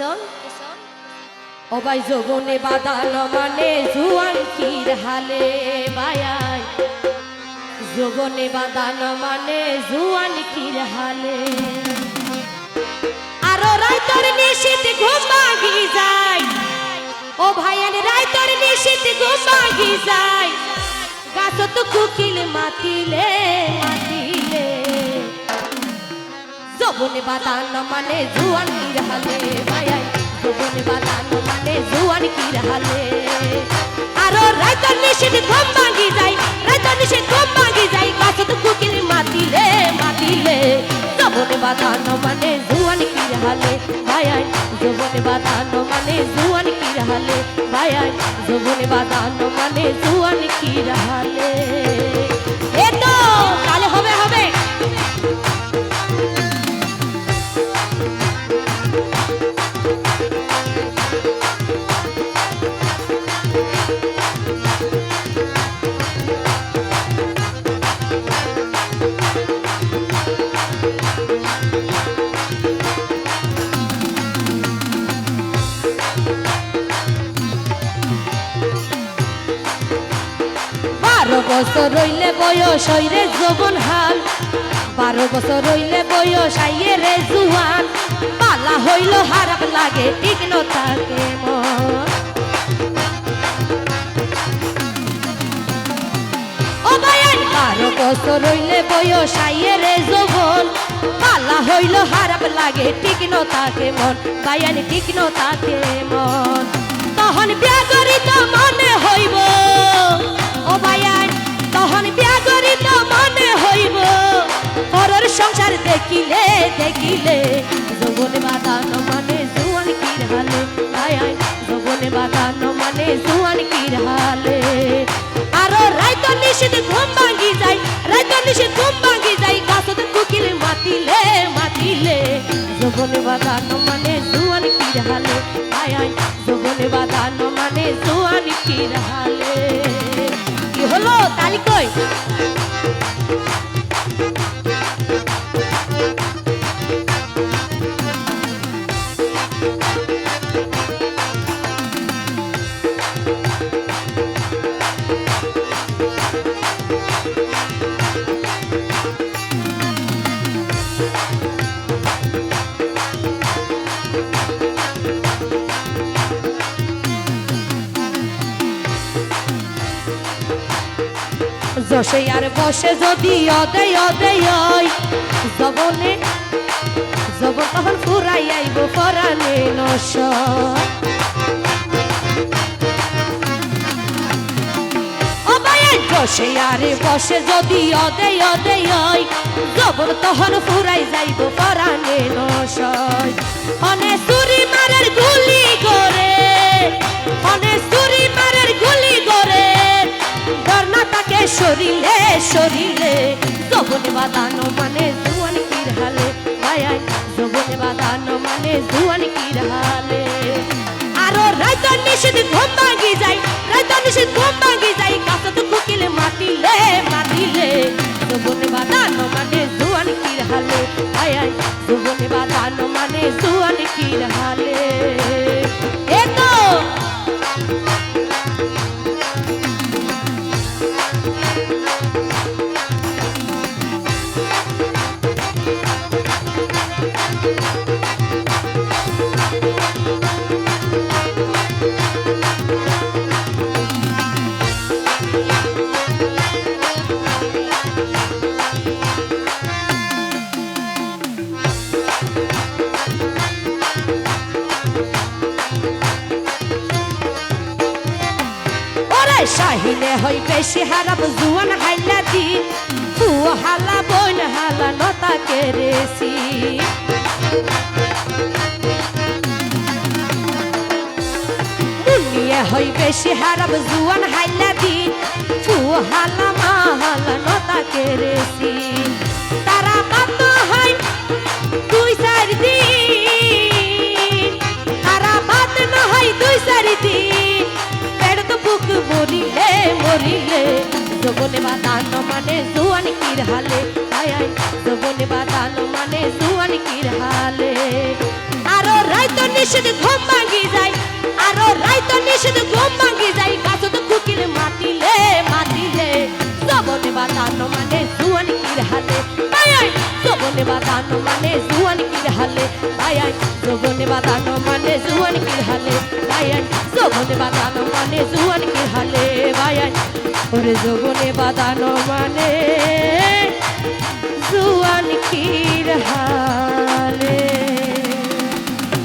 শোন ও ভাই যৌবনে বাঁধানো মানে জুয়ান কির হালে বায়াই যৌবনে বাঁধানো মানে জুয়ান কির হালে আরো রাইতর নিশীত ঘুম ভাঙি যায় ও ভাইয়ান রাইতর নিশীত ঘুম ভাঙি যায় গাছত কুকিল মাতিলে মাতিলে যৌবনে বাঁধানো মানে জুয়ান কির হালে বায়াই যৌবনে বাঁধানো মানে জুয়ান কির হালে আরো রাইতর নিশীত ঘুম ভাঙি যায় রাইতর নিশীত ঘুম ভাঙি যায় গাছত কুকিল মাতিলে মাতিলে যৌবনে বাঁধানো মানে জুয়ান কির হালে বায়াই যৌবনে বাঁধানো মানে জুয়ান কির হালে বায়াই যৌবনে বাঁধানো মানে জুয়ান কির হালে এ তো কালে হবে হবে বছর রইলে বয়স হইরে যৌবন হাল 12 বছর রইলে বয়স আইয়ে রে জুয়ান পালা হইল হারাপ লাগে ঠিক ন থাকে মন ও ভাইয়ান 12 বছর রইলে বয়স আইয়ে রে যৌবন পালা হইল হারাপ লাগে ঠিক ন থাকে মন ভাইয়ান ঠিক ন থাকে মন তখন বিয়া করি তো মনে হইব ও ভাইয়ান তখন বিয়া করি তো মনে হইব পরের সংসার দেখিলে দেখিলে যৌবনে বাঁধানো মানে জুয়ান কির হালে ভাইয়ান যৌবনে বাঁধানো মানে জুয়ান কির হালে আরো রাইতর নিশীত ঘুম ভাঙি যায় রাইতর নিশীত ঘুম ভাঙি যায় গাছত কুকিল মাতিলে মাতিলে যৌবনে বাঁধানো মানে জুয়ান কির হালে ভাইয়ান যৌবনে বাঁধানো মানে জুয়ান কির হালে কি হলো তালি কই যশে আর বসে যদি অদয় অদয় যবনে যবন তখন ফুরাই আইব পরাণে নশ ও ভাইয়া যশে আর বসে যদি অদয় অদয় যবন তখন ফুরাই যাইব পরাণে নশ অনে চুরি মারের গুলি করে অনে চুরি মারের গুলি করে তাকে শরীরে শরীরে যৌবনে বাঁধানো মানে জুয়ান কির হালে ভাইয়াই যৌবনে বাঁধানো মানে জুয়ান কির হালে আরো রাইতর নিশীত ঘুম ভাঙি যায় রাইতর নিশীত ঘুম ভাঙি যায় গাছত কুকিল মাতিলে মাতিলে যৌবনে বাঁধানো মানে জুয়ান কির হালে ভাইয়াই যৌবনে বাঁধানো মানে জুয়ান কির হালে এ তো শাহিনে হই বেশি হারাম জুয়ান হাইলা দিন ফুয়া হালা বইন হালা নতা কেরেছি দুনিয়া হই বেশি হারাম জুয়ান হাইলা দিন ফুয়া হালা মা হালা নতা কেরেছি তারা বাত হয় 2-4 দিন তারা বাত না হয় 2-4 দিন মরিলে মরিলে যৌবনে বাঁধানো মানে জুয়ান কির হালে যৌবনে বাঁধানো মানে জুয়ান কির হালে আরো রাইতর নিষেধ ঘুম ভাঙি যায় আরো রাইতো নিষেধ ঘুম ভাঙি যায় গাছ তো কুকিল মাতিলে মাতিলে জবনে বাতানো মানে জুয়ান কির হালে ভাই জবনে বাতানো মানে জুয়ান কির হালে ভাই জবনে বাতানো মানে জুয়ান কির হালে ভাই জবনে বাতানো মানে জুয়ান কির হালে ভাই ওরে জবনে বাতানো মানে জুয়ান কির হালে